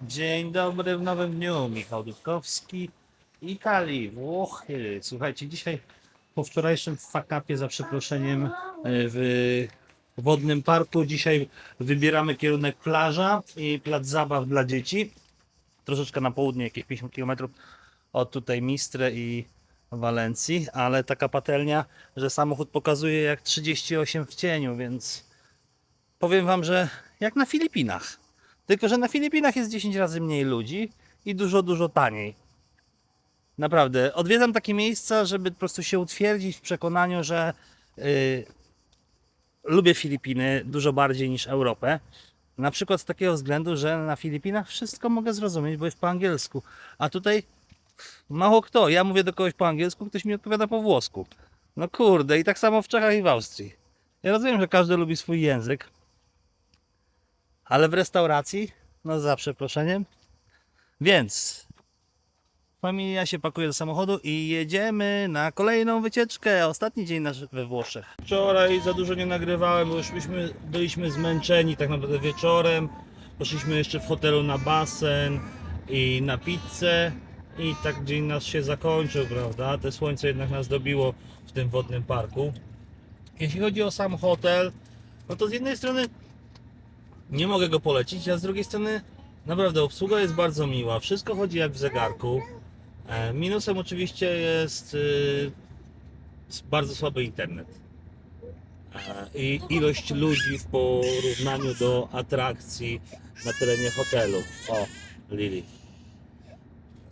Dzień dobry w nowym dniu. Michał Dudkowski, Italii, Włochy. Słuchajcie, dzisiaj po wczorajszym fuck-upie, za przeproszeniem, w wodnym parku, dzisiaj wybieramy kierunek plaża i plac zabaw dla dzieci. Troszeczkę na południe, jakieś 50 km od tutaj Mistre i Walencji, ale taka patelnia, że samochód pokazuje jak 38 w cieniu, więc powiem wam, że jak na Filipinach. Tylko że na Filipinach jest 10 razy mniej ludzi i dużo, dużo taniej. Naprawdę, odwiedzam takie miejsca, żeby po prostu się utwierdzić w przekonaniu, że lubię Filipiny dużo bardziej niż Europę. Na przykład z takiego względu, że na Filipinach wszystko mogę zrozumieć, bo jest po angielsku. A tutaj mało kto. Ja mówię do kogoś po angielsku, ktoś mi odpowiada po włosku. No kurde, i tak samo w Czechach i w Austrii. Ja rozumiem, że każdy lubi swój język, ale w restauracji, no za przeproszeniem. Więc familia się pakuje do samochodu i jedziemy na kolejną wycieczkę. Ostatni dzień nasz we Włoszech. Wczoraj za dużo nie nagrywałem, bo już byliśmy zmęczeni tak naprawdę wieczorem. Poszliśmy jeszcze w hotelu na basen i na pizzę. I tak dzień nasz się zakończył, prawda? Te słońce jednak nas dobiło w tym wodnym parku. Jeśli chodzi o sam hotel, no to z jednej strony nie mogę go polecić, a z drugiej strony naprawdę obsługa jest bardzo miła. Wszystko chodzi jak w zegarku. Minusem oczywiście jest bardzo słaby internet. I ilość ludzi w porównaniu do atrakcji na terenie hotelu. O, Lili.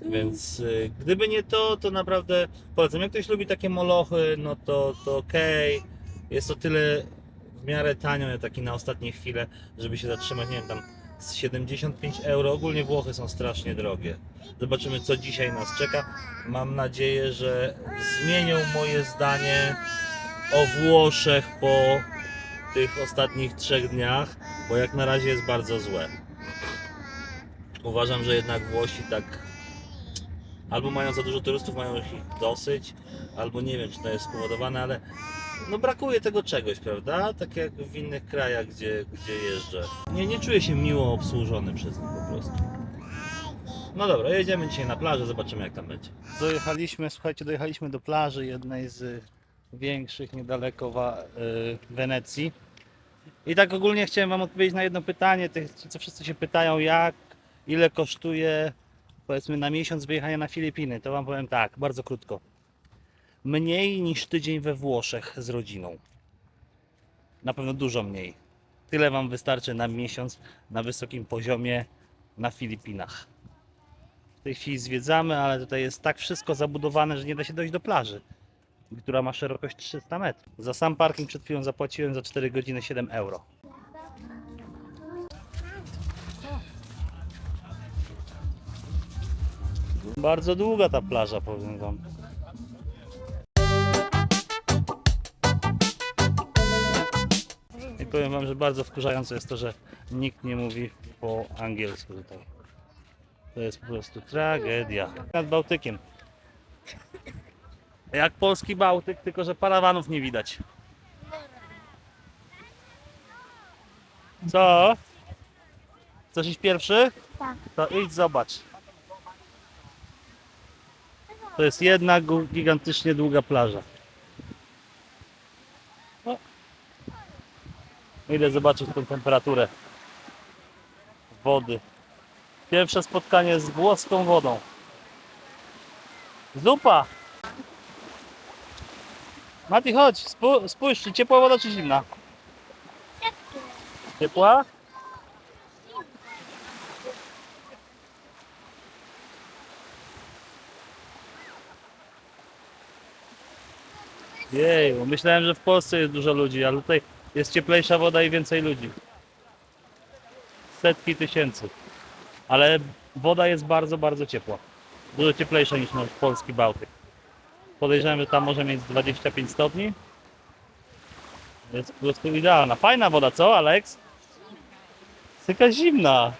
Więc gdyby nie to, to naprawdę polecam. Jak ktoś lubi takie molochy, no to okej. Jest to tyle w miarę tanio, taki na ostatnie chwile, żeby się zatrzymać, nie wiem, tam z 75 euro. Ogólnie Włochy są strasznie drogie. Zobaczymy, co dzisiaj nas czeka. Mam nadzieję, że zmienią moje zdanie o Włoszech po tych ostatnich 3 dniach, bo jak na razie jest bardzo złe. Uważam, że jednak Włosi tak albo mają za dużo turystów, mają ich dosyć, albo nie wiem, czy to jest spowodowane, ale no brakuje tego czegoś, prawda? Tak jak w innych krajach, gdzie jeżdżę. Nie czuję się miło obsłużony przez nich po prostu. No dobra, jedziemy dzisiaj na plażę, zobaczymy jak tam będzie. Dojechaliśmy do plaży jednej z większych niedaleko Wenecji. I tak ogólnie chciałem wam odpowiedzieć na jedno pytanie, co wszyscy się pytają, ile kosztuje, powiedzmy, na miesiąc wyjechania na Filipiny. To wam powiem tak, bardzo krótko. Mniej niż tydzień we Włoszech z rodziną. Na pewno dużo mniej. Tyle wam wystarczy na miesiąc na wysokim poziomie na Filipinach. W tej chwili zwiedzamy, ale tutaj jest tak wszystko zabudowane, że nie da się dojść do plaży, która ma szerokość 300 metrów. Za sam parking przed chwilą zapłaciłem za 4 godziny 7 euro. Bardzo długa ta plaża, powiem wam. I powiem wam, że bardzo wkurzające jest to, że nikt nie mówi po angielsku tutaj. To jest po prostu tragedia. Nad Bałtykiem. Jak polski Bałtyk, tylko że parawanów nie widać. Co? Chcesz iść pierwszy? Tak. To idź zobacz. To jest jedna gigantycznie długa plaża. O. Idę zobaczyć tą temperaturę wody. Pierwsze spotkanie z włoską wodą. Zupa! Mati, chodź, spójrz, czy ciepła woda, czy zimna? Ciepła? Jej, bo myślałem, że w Polsce jest dużo ludzi, ale tutaj jest cieplejsza woda i więcej ludzi. Setki tysięcy. Ale woda jest bardzo, bardzo ciepła. Dużo cieplejsza niż nasz polski Bałtyk. Podejrzewam, że tam może mieć 25 stopni. Jest po prostu idealna. Fajna woda, co, Alex? Jest taka zimna.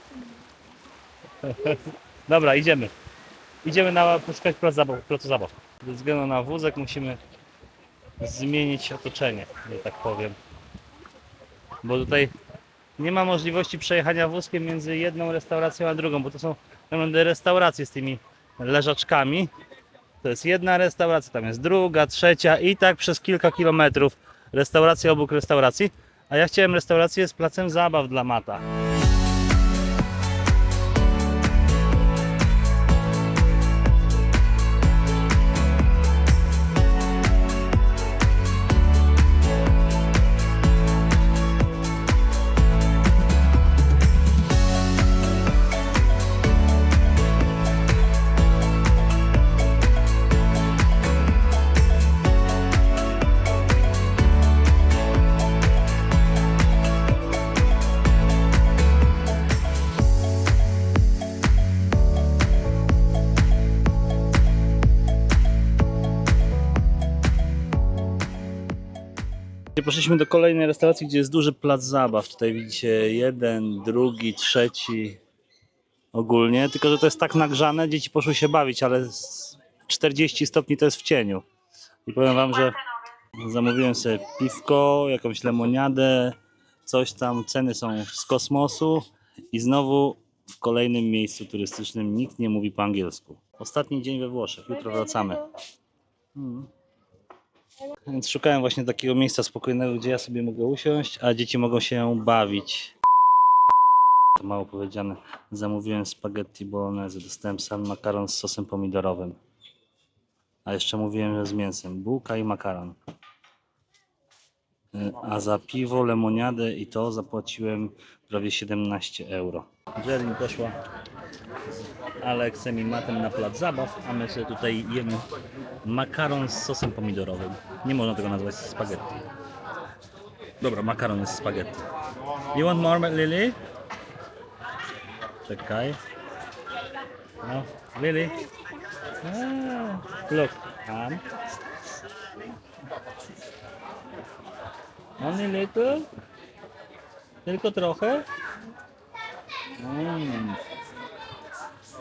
Dobra, idziemy. Idziemy poszukać placu zabaw. Ze względu na wózek musimy zmienić otoczenie, że tak powiem. Bo tutaj nie ma możliwości przejechania wózkiem między jedną restauracją a drugą, bo to są naprawdę restauracje z tymi leżaczkami. To jest jedna restauracja, tam jest druga, trzecia i tak przez kilka kilometrów restauracja obok restauracji. A ja chciałem restaurację z placem zabaw dla Mata. Poszliśmy do kolejnej restauracji, gdzie jest duży plac zabaw. Tutaj widzicie jeden, drugi, trzeci ogólnie. Tylko że to jest tak nagrzane, dzieci poszły się bawić, ale 40 stopni to jest w cieniu. I powiem wam, że zamówiłem sobie piwko, jakąś lemoniadę, coś tam. Ceny są z kosmosu i znowu w kolejnym miejscu turystycznym nikt nie mówi po angielsku. Ostatni dzień we Włoszech, jutro wracamy. Więc szukałem właśnie takiego miejsca spokojnego, gdzie ja sobie mogę usiąść, a dzieci mogą się bawić. To mało powiedziane. Zamówiłem spaghetti bolognese, dostałem sam makaron z sosem pomidorowym. A jeszcze mówiłem, że z mięsem. Bułka i makaron. A za piwo, lemoniadę i to zapłaciłem prawie 17 euro. Jerry poszła z Aleksem i Matem na plac zabaw, a my sobie tutaj jemy makaron z sosem pomidorowym. Nie można tego nazwać spaghetti. Dobra, makaron jest spaghetti. You want more, Lily? Czekaj. No, Lily. Look. Only little? Tylko trochę?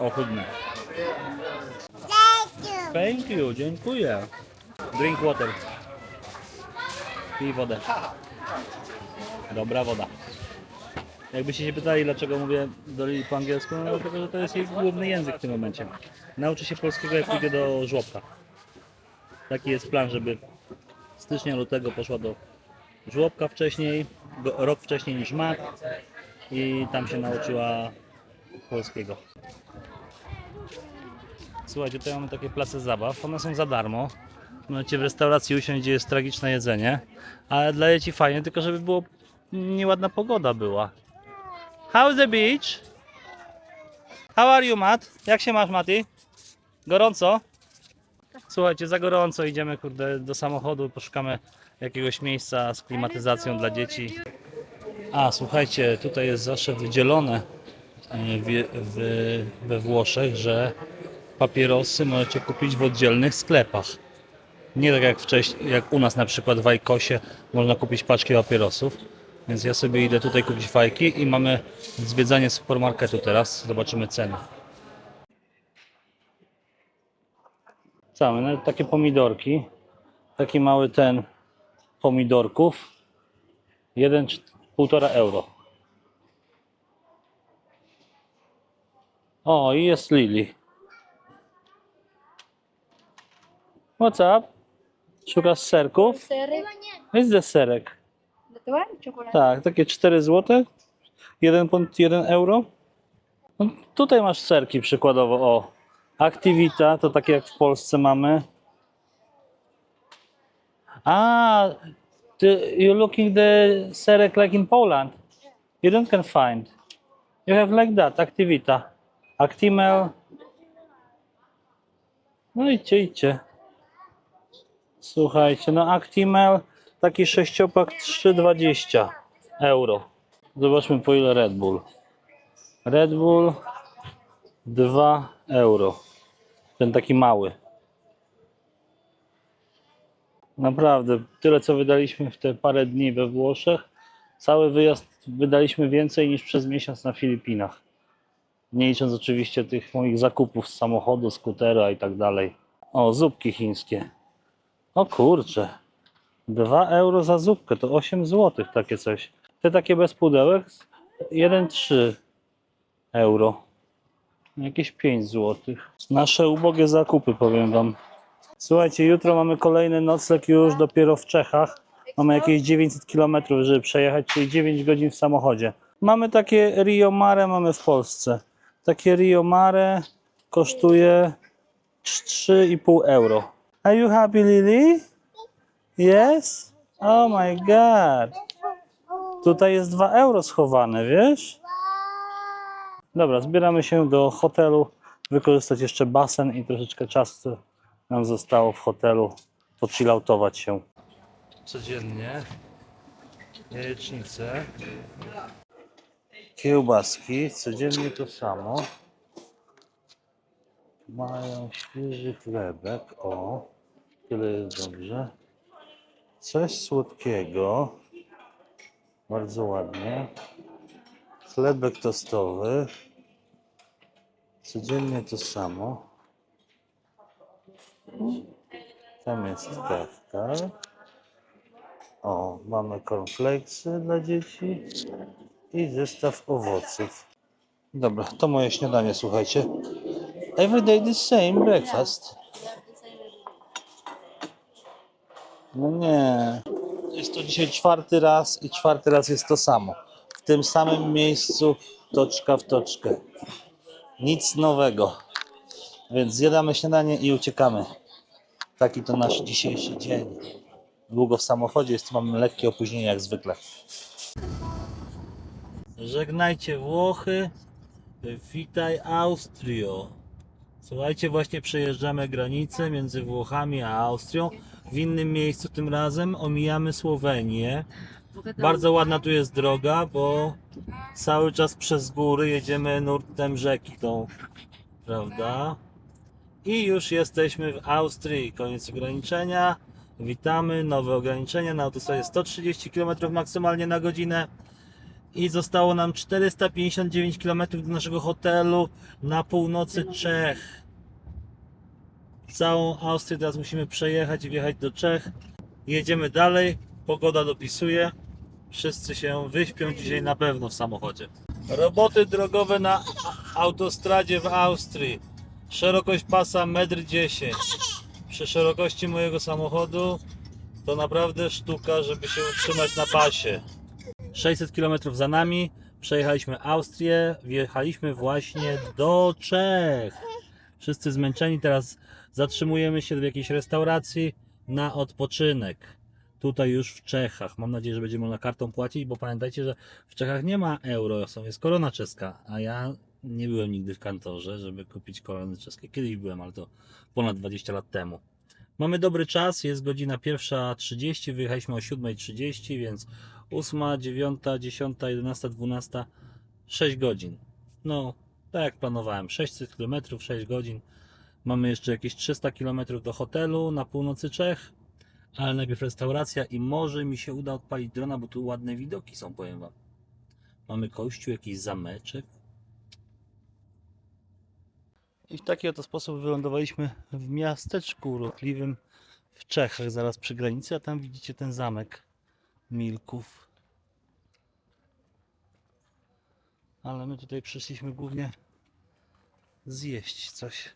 Ohydne. Thank you, dziękuję. Drink water. Pij wodę. Dobra woda. Jakbyście się pytali, dlaczego mówię do Lili po angielsku, no dlatego, że to jest jej główny język w tym momencie. Nauczy się polskiego, jak pójdzie do żłobka. Taki jest plan, żeby stycznia, lutego poszła do żłobka wcześniej, rok wcześniej niż Mat i tam się nauczyła polskiego. Słuchajcie, tutaj mamy takie place zabaw, one są za darmo. Możecie w restauracji usiąść, gdzie jest tragiczne jedzenie, ale dla dzieci fajnie, tylko żeby było nieładna pogoda była. How's the beach? How are you, Matt? Jak się masz, Mati? Gorąco? Słuchajcie, za gorąco, idziemy kurde do samochodu, poszukamy jakiegoś miejsca z klimatyzacją dla dzieci. A słuchajcie, tutaj jest zawsze wydzielone we Włoszech, że papierosy możecie kupić w oddzielnych sklepach. Nie tak jak wcześniej, jak u nas na przykład w Ajkosie można kupić paczki papierosów. Więc ja sobie idę tutaj kupić fajki i mamy zwiedzanie supermarketu teraz. Zobaczymy ceny. Mamy nawet takie pomidorki. Taki mały ten pomidorków. 1,5 euro. O, i jest Lily. What's up? Szukasz serków? Serek? Jest deserek. Gotowa? Czekolada? Tak, takie 4 zł. 1 euro. No, tutaj masz serki przykładowo. O, Activita, to takie jak w Polsce mamy. A, you're looking the serek like in Poland. You don't can find. You have like that, Activita. Actimel. No idźcie, idźcie. Słuchajcie, no Actimel, taki 6-pak 3,20 euro. Zobaczmy po ile Red Bull. Red Bull 2 euro. Ten taki mały. Naprawdę, tyle co wydaliśmy w te parę dni we Włoszech. Cały wyjazd wydaliśmy więcej niż przez miesiąc na Filipinach. Nie licząc oczywiście tych moich zakupów z samochodu, skutera i tak dalej. O, zupki chińskie. O kurczę. 2 euro za zupkę, to 8 zł takie coś. Te takie bez pudełek 1,3 euro. Jakieś 5 zł. Nasze ubogie zakupy, powiem wam. Słuchajcie, jutro mamy kolejny nocleg już dopiero w Czechach. Mamy jakieś 900 km, żeby przejechać, czyli 9 godzin w samochodzie. Mamy takie Rio Mare, mamy w Polsce. Takie Rio Mare kosztuje 3,5 euro. Are you happy, Lily? Yes? Oh my god. Tutaj jest 2 euro schowane, wiesz? Dobra, zbieramy się do hotelu, wykorzystać jeszcze basen i troszeczkę czasu nam zostało w hotelu, pochilloutować się. Codziennie jajecznice, kiełbaski, codziennie to samo. Mają świeży chlebek, o, tyle jest dobrze. Coś słodkiego, bardzo ładnie. Chlebek tostowy, codziennie to samo. Tam jest kawka. O, mamy cornflakesy dla dzieci i zestaw owoców. Dobra, to moje śniadanie, słuchajcie. Every day the same breakfast. No nie. Jest to dzisiaj 4. raz i 4. raz jest to samo. W tym samym miejscu, toczka w toczkę. Nic nowego. Więc zjadamy śniadanie i uciekamy. Taki to nasz dzisiejszy dzień. Długo w samochodzie, jest, mamy lekkie opóźnienie jak zwykle. Żegnajcie Włochy, witaj Austrio. Słuchajcie, właśnie przejeżdżamy granicę między Włochami a Austrią. W innym miejscu tym razem omijamy Słowenię. Bardzo ładna tu jest droga, bo cały czas przez góry jedziemy nurtem rzeki tą, prawda? I już jesteśmy w Austrii. Koniec ograniczenia. Witamy, nowe ograniczenia. Na autostradzie 130 km maksymalnie na godzinę. I zostało nam 459 km do naszego hotelu na północy Czech. Całą Austrię teraz musimy przejechać i wjechać do Czech. Jedziemy dalej. Pogoda dopisuje. Wszyscy się wyśpią dzisiaj na pewno w samochodzie. Roboty drogowe na autostradzie w Austrii. Szerokość pasa 1,10 m. Przy szerokości mojego samochodu to naprawdę sztuka, żeby się utrzymać na pasie. 600 km za nami. Przejechaliśmy Austrię. Wjechaliśmy właśnie do Czech. Wszyscy zmęczeni. Teraz zatrzymujemy się w jakiejś restauracji na odpoczynek. Tutaj już w Czechach. Mam nadzieję, że będzie można kartą płacić, bo pamiętajcie, że w Czechach nie ma euro, jest korona czeska, a ja nie byłem nigdy w kantorze, żeby kupić korony czeskie. Kiedyś byłem, ale to ponad 20 lat temu. Mamy dobry czas, jest godzina 1:30, wyjechaliśmy o 7:30, więc 8, 9, 10, 11, 12, 6 godzin. No, tak jak planowałem, 600 km, 6 godzin. Mamy jeszcze jakieś 300 km do hotelu na północy Czech, ale najpierw restauracja i może mi się uda odpalić drona, bo tu ładne widoki są, powiem wam. Mamy kościół, jakiś zameczek. I w taki oto sposób wylądowaliśmy w miasteczku urokliwym w Czechach, zaraz przy granicy, a tam widzicie ten zamek Milków. Ale my tutaj przyszliśmy głównie zjeść coś.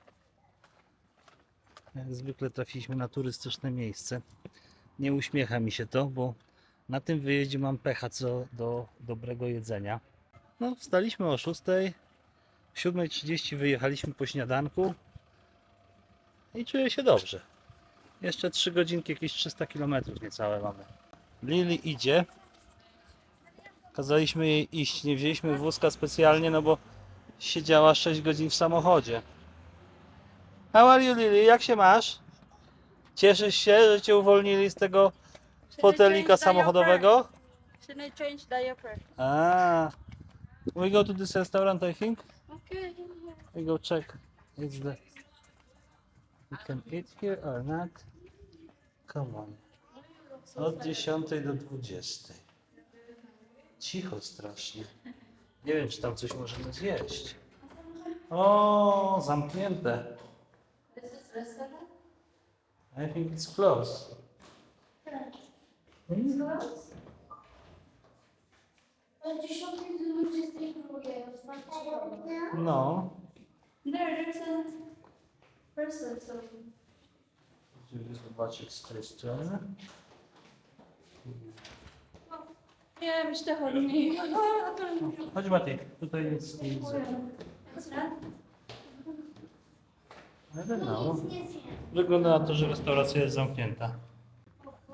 Jak zwykle trafiliśmy na turystyczne miejsce. Nie uśmiecha mi się to, bo na tym wyjeździe mam pecha co do dobrego jedzenia. No, wstaliśmy o 6, 7:30 wyjechaliśmy po śniadanku i czuję się dobrze. Jeszcze 3 godzinki, jakieś 300 km niecałe mamy. Lili idzie. Kazaliśmy jej iść, nie wzięliśmy wózka specjalnie, no bo siedziała 6 godzin w samochodzie. How are you, Lili? Jak się masz? Cieszysz się, że cię uwolnili z tego fotelika samochodowego? Should I change diaper? We go to this restaurant, I think. Okay. We go check. It's the... We can eat here or not? Come on. Od 10 do 20. Cicho strasznie. Nie wiem, czy tam coś możemy zjeść. O, zamknięte. This is restaurant? I think it's closed. It's closed? Od 10 do 22 otwarcie. No. There's a person, so Zobaczyć z tej strony. yeah, myślę, chodzi. Chodź Mati, tutaj jest język. I don't know. Wygląda na to, że restauracja jest zamknięta.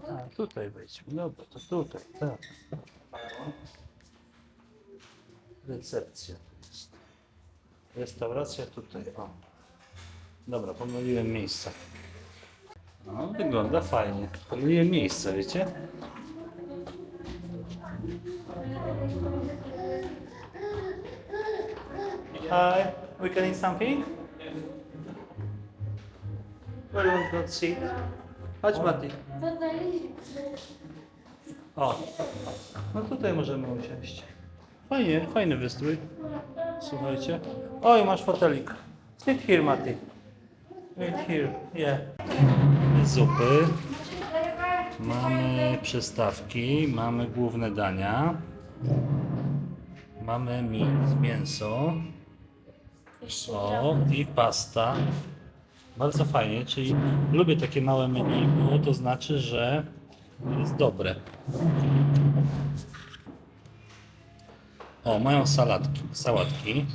A tutaj wejdźmy, dobra, to tutaj, tak. Recepcja tu jest. Restauracja tutaj, o. Dobra, pomyliłem miejsca. No, wygląda fajnie. Pomyliłem miejsce, wiecie? Hi, we can eat something? Where do you want to sit? Chodź Mati. O, no tutaj możemy usiąść. Fajnie, fajny wystrój. Słuchajcie. Oj, masz fotelik. Sit here, Mati. Sit here, yeah. Zupy. Mamy przystawki, mamy główne dania. Mamy mięso. O, i pasta. Bardzo fajnie, czyli lubię takie małe menu, bo to znaczy, że jest dobre. O, mają sałatki,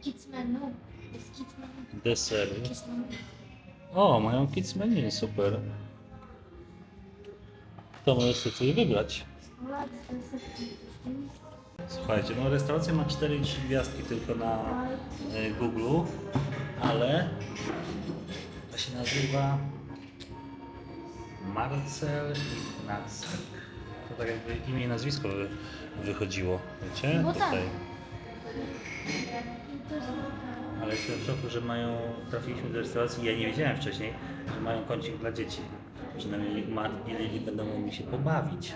Kids menu. Jest kids menu. desery. Kids menu. O, mają kids menu, super. To możesz sobie coś wybrać. Słuchajcie, no restauracja ma 4,3 gwiazdki tylko na Google, ale to się nazywa Marcel Ignacek. To tak jakby imię i nazwisko wychodziło, wiecie? No tak. Tutaj. Ale jestem w szoku, że trafiliśmy do restauracji, ja nie wiedziałem wcześniej, że mają kącik dla dzieci. Przynajmniej jeżeli będą mogli się pobawić.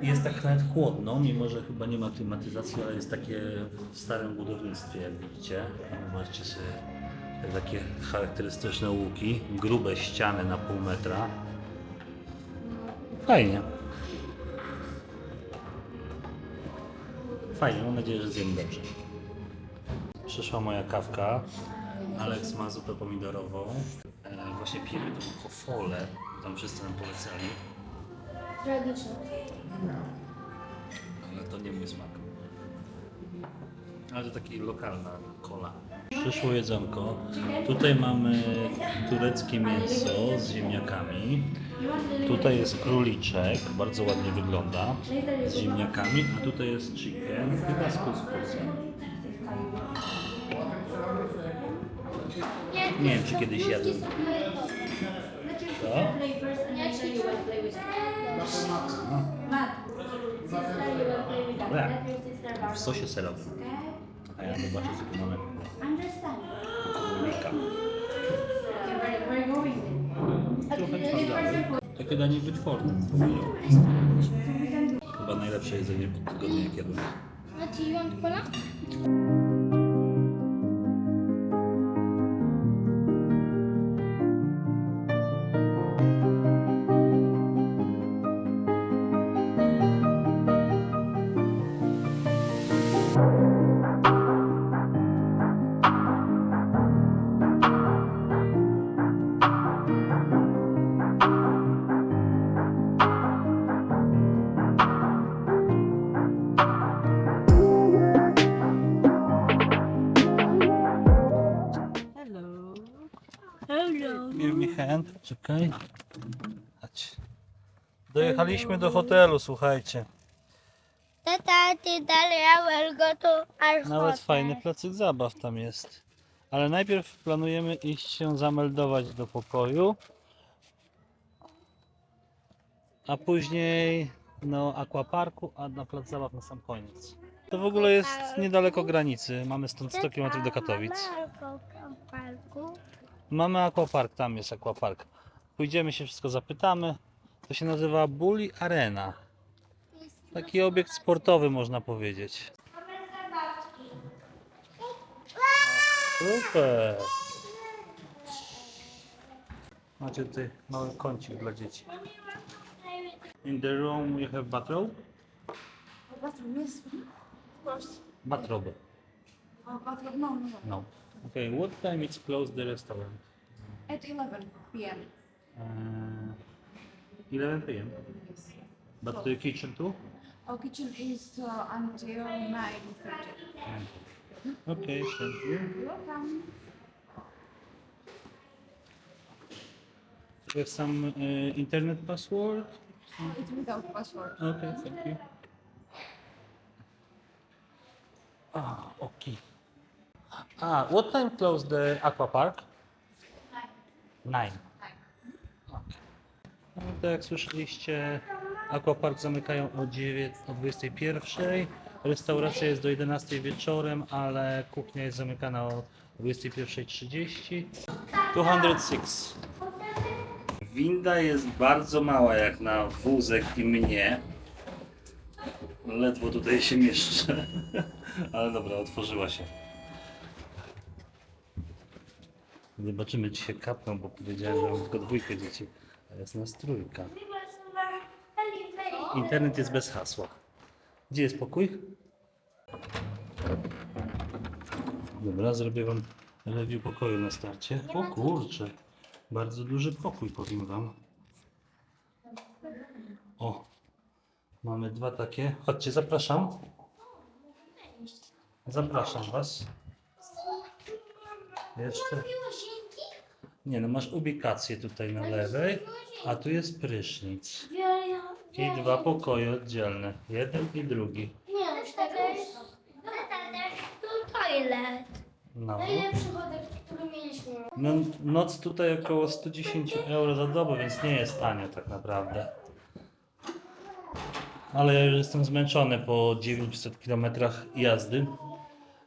Jest tak nawet chłodno, mimo że chyba nie ma klimatyzacji, ale jest takie w starym budownictwie, jak widzicie. Zobaczcie sobie takie charakterystyczne łuki, grube ściany na pół metra. Fajnie. Fajnie, mam nadzieję, że zjem dobrze. Przyszła moja kawka. Alex ma zupę pomidorową. Właśnie pijemy tą kofolę, tam wszyscy nam polecali. Tragiczne. Ale to nie mój smak. Ale to taki lokalna kola. Przyszło jedzonko. Tutaj mamy tureckie mięso z ziemniakami. Tutaj jest króliczek, bardzo ładnie wygląda, z ziemniakami. A tutaj jest chicken, chyba z kuskusem. Nie wiem, czy kiedyś jadłem. Co? Dobra. W sosie serowym. A ja zobaczę, co tu mamy. Królika. Trochę twardawy. Takie danie wytworne. Chyba najlepsze jedzenie po tygodniu, jak jadłem. Mati, you want cola? Hello. Give me hand. Czekaj. Chodź. Dojechaliśmy do hotelu, słuchajcie. Tata, ty dalej, I will go to our Nawet hotel. fajny placyk zabaw tam jest. Ale najpierw planujemy iść się zameldować do pokoju. A później no aquaparku, a na plac zabaw na sam koniec. To w ogóle jest niedaleko granicy. Mamy stąd 100 km do Katowic. Mamy aquapark, tam jest aquapark. Pójdziemy się wszystko zapytamy. To się nazywa Bully Arena. Taki obiekt sportowy, można powiedzieć. Super! Macie tutaj mały kącik dla dzieci. In the room you have bathrobe? Bathroom, yes. Of course. Bathrobe. Bathroom, no, no, no. No. Okay, what time it's closed the restaurant? At 11 p.m. 11 p.m. Yes. But the kitchen too? Our kitchen is until 9:30. Okay, thank you. Welcome. You have some internet password? It's without password. Okay, thank you. Okay. What time close the aqua park? 9. No, tak jak słyszeliście, aquapark zamykają o 21. Restauracja jest do 11 wieczorem, ale kuchnia jest zamykana o 21:30. 206. Winda jest bardzo mała jak na wózek i mnie. Ledwo tutaj się mieszczę. Ale dobra, otworzyła się. Zobaczymy, czy się kapną, bo powiedziałem, że mam tylko 2 dzieci. A jest nas 3. Internet jest bez hasła. Gdzie jest pokój? Dobra, zrobię wam review pokoju na starcie. O kurczę, bardzo duży pokój, powiem wam. O, mamy 2 takie. Chodźcie, zapraszam. Zapraszam was. Jeszcze. Nie no, masz ubikację tutaj na lewej, a tu jest prysznic. I 2 pokoje oddzielne. Jeden i drugi. Nie, to jest toilet. No. Najlepszy hotel, który mieliśmy. No, noc tutaj około 110 euro za dobę, więc nie jest tanio tak naprawdę. Ale ja już jestem zmęczony po 900 km jazdy.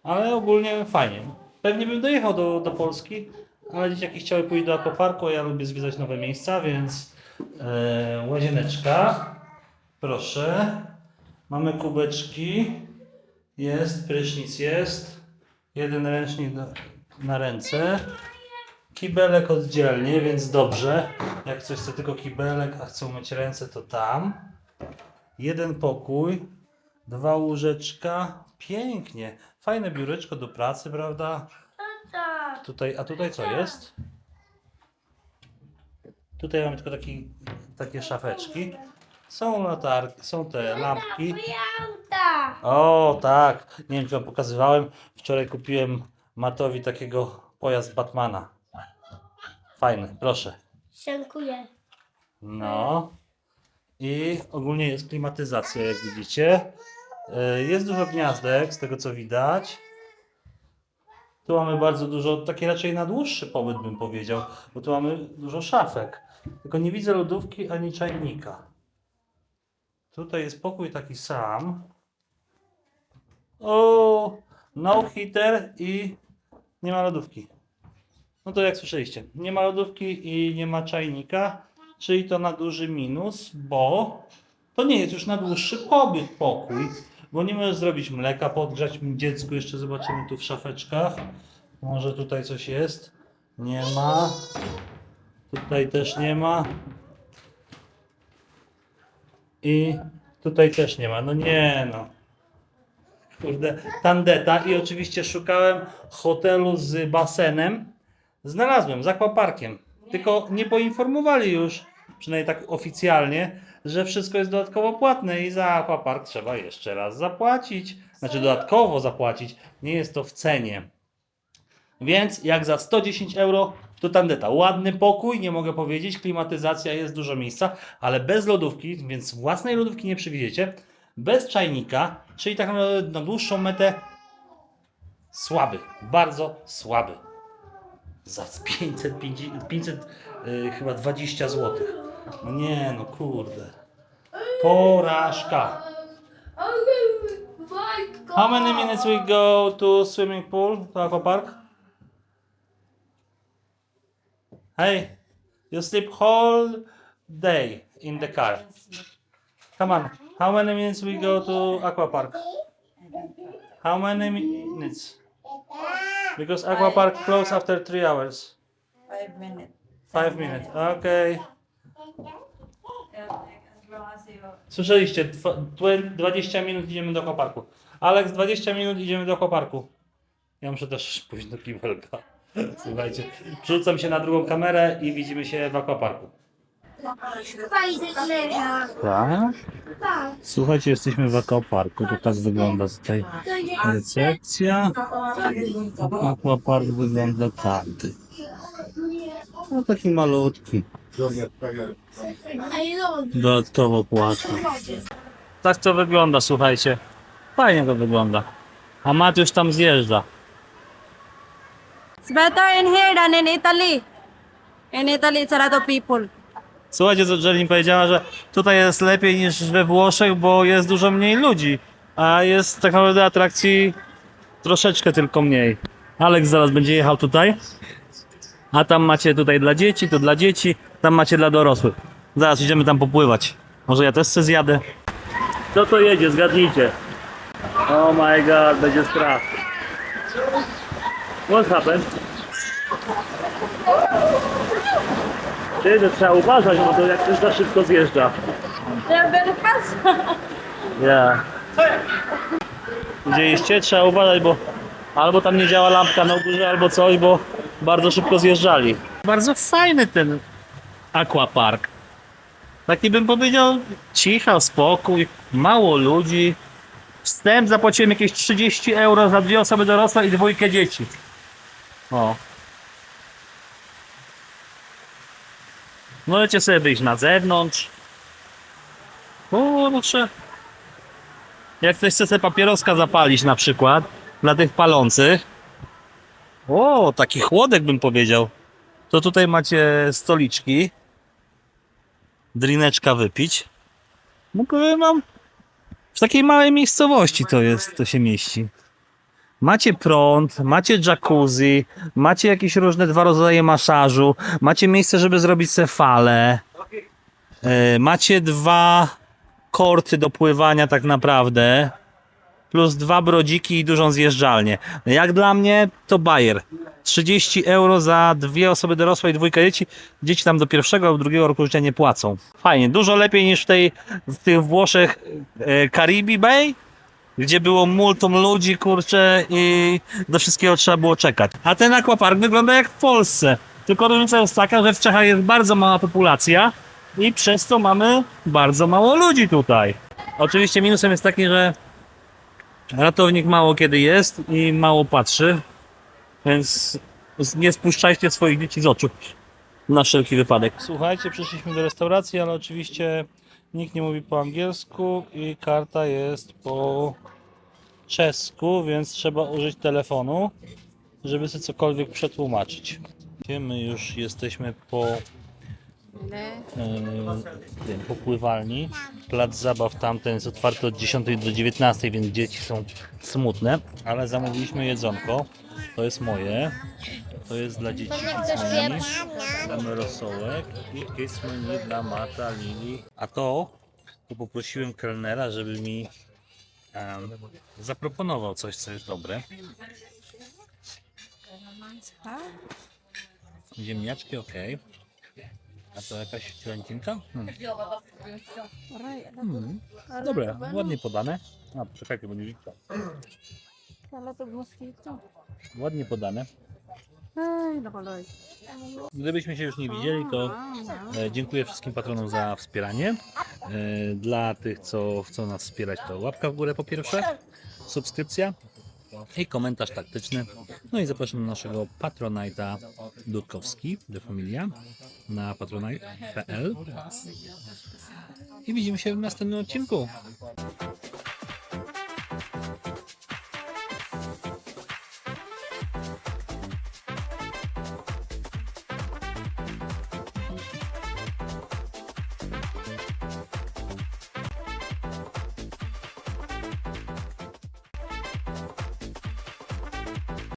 Ale ogólnie fajnie. Pewnie bym dojechał do Polski, ale dzieciaki chciały pójść do aquaparku, a ja lubię zwiedzać nowe miejsca, więc łazieneczka. Proszę. Mamy kubeczki. Jest, prysznic jest. Jeden ręcznik na ręce. Kibelek oddzielnie, więc dobrze. Jak ktoś chce tylko kibelek, a chce umyć ręce, to tam. Jeden pokój. 2 łóżeczka. Pięknie. Fajne biureczko do pracy, prawda? Tutaj, a tutaj co jest? Tutaj mamy tylko takie szafeczki. Są latarki, są te lampki. Auta. O, tak. Nie wiem, czy wam pokazywałem. Wczoraj kupiłem Matowi takiego pojazd Batmana. Fajny, proszę. Dziękuję. No. I ogólnie jest klimatyzacja, jak widzicie. Jest dużo gniazdek, z tego co widać. Tu mamy bardzo dużo, taki raczej na dłuższy pobyt bym powiedział, bo tu mamy dużo szafek. Tylko nie widzę lodówki ani czajnika. Tutaj jest pokój taki sam. O, no heater i nie ma lodówki. No to jak słyszeliście, nie ma lodówki i nie ma czajnika, czyli to na duży minus, bo to nie jest już na dłuższy pobyt pokój, bo nie możesz zrobić mleka, podgrzać dziecku, jeszcze zobaczymy tu w szafeczkach. Może tutaj coś jest? Nie ma. Tutaj też nie ma. I tutaj też nie ma. No nie no. Kurde, tandeta. I oczywiście szukałem hotelu z basenem. Znalazłem, z aquaparkiem. Tylko nie poinformowali już, przynajmniej tak oficjalnie, że wszystko jest dodatkowo płatne i za aquapark trzeba jeszcze raz zapłacić. Znaczy dodatkowo zapłacić. Nie jest to w cenie. Więc jak za 110 euro to tandeta. Ładny pokój, nie mogę powiedzieć, klimatyzacja, jest dużo miejsca, ale bez lodówki, więc własnej lodówki nie przewidziecie. Bez czajnika, czyli tak naprawdę na dłuższą metę słaby, bardzo słaby. Za 500 chyba 20 zł. No nie, no kurde. Porażka. How many minutes we go to swimming pool, to aquapark? Hey, you sleep whole day in the car. Come on, how many minutes we go to aquapark? How many minutes? Because aquapark close after 3 hours. 5 minutes. 5 minutes, okay. As long as you Słyszeliście, 20 minut idziemy do aquaparku. Alex, 20 minut idziemy do aquaparku. Ja muszę też pójść do kibelka. Słuchajcie, przerzucam się na drugą kamerę i widzimy się w aquaparku. Tak? Słuchajcie, jesteśmy w aquaparku. To tak wygląda tutaj recepcja. Aquapark wygląda tak. No taki malutki. Dodatkowo płacę. Tak to wygląda, słuchajcie. Fajnie to wygląda. A Mat już tam zjeżdża. It's better in here than in Italy. In Italy, it's a lot of people. Słuchajcie, co Jelin powiedziała, że tutaj jest lepiej niż we Włoszech, bo jest dużo mniej ludzi. A jest tak naprawdę atrakcji troszeczkę tylko mniej. Alex zaraz będzie jechał tutaj. A tam macie tutaj dla dzieci, tu dla dzieci, tam macie dla dorosłych. Zaraz idziemy tam popływać. Może ja też se zjadę. Kto to jedzie? Zgadnijcie. Oh my god, będzie strach. What happened? Ty, to trzeba uważać, bo to jak ktoś za szybko zjeżdża. They're very fast. Yeah. Widzieliście? Trzeba uważać, bo albo tam nie działa lampka na górze, albo coś, bo bardzo szybko zjeżdżali. Bardzo fajny ten aquapark. Taki bym powiedział, cicha, spokój, mało ludzi. Wstęp zapłaciłem jakieś 30 euro za 2 osoby dorosłe i 2 dzieci. O. Możecie sobie wyjść na zewnątrz. O, proszę. Jak ktoś chce sobie papieroska zapalić na przykład, dla tych palących. O, taki chłodek bym powiedział. To tutaj macie stoliczki. Drineczka wypić. No powiem wam, w takiej małej miejscowości to się mieści. Macie prąd, macie jacuzzi, macie jakieś różne 2 rodzaje masażu, macie miejsce, żeby zrobić sobie falę. Macie 2 korty do pływania tak naprawdę, plus 2 brodziki i dużą zjeżdżalnię. Jak dla mnie to bajer. 30 euro za 2 osoby dorosłe i 2 dzieci. Dzieci tam do 1. albo 2 roku życia nie płacą. Fajnie, dużo lepiej niż w tych Włoszech Caribe Bay, gdzie było multum ludzi, kurczę, i do wszystkiego trzeba było czekać. A ten aquapark wygląda jak w Polsce. Tylko różnica jest taka, że w Czechach jest bardzo mała populacja i przez to mamy bardzo mało ludzi tutaj. Oczywiście minusem jest taki, że ratownik mało kiedy jest i mało patrzy, więc nie spuszczajcie swoich dzieci z oczu na wszelki wypadek. Słuchajcie, przyszliśmy do restauracji, ale oczywiście nikt nie mówi po angielsku i karta jest po czesku, więc trzeba użyć telefonu, żeby sobie cokolwiek przetłumaczyć. My już jesteśmy po po pływalni. Plac zabaw tamten jest otwarty od 10 do 19, więc dzieci są smutne, ale zamówiliśmy jedzonko. To jest moje, to jest dla dzieci Kismoni, damy rosołek i Kismoni dla Mata, Lili. A to poprosiłem kelnera, żeby mi zaproponował coś, co jest dobre. Ziemniaczki, ok. A to jakaś cielęcinka? Dobra, ładnie podane. A, czekajcie, bo nie widzę. Ładnie podane. Gdybyśmy się już nie widzieli, to dziękuję wszystkim patronom za wspieranie. Dla tych, co chcą nas wspierać, to łapka w górę po pierwsze, subskrypcja i komentarz taktyczny. No i zapraszam na naszego Patronite'a Dudkowski de Familia na patronite.pl i widzimy się w następnym odcinku.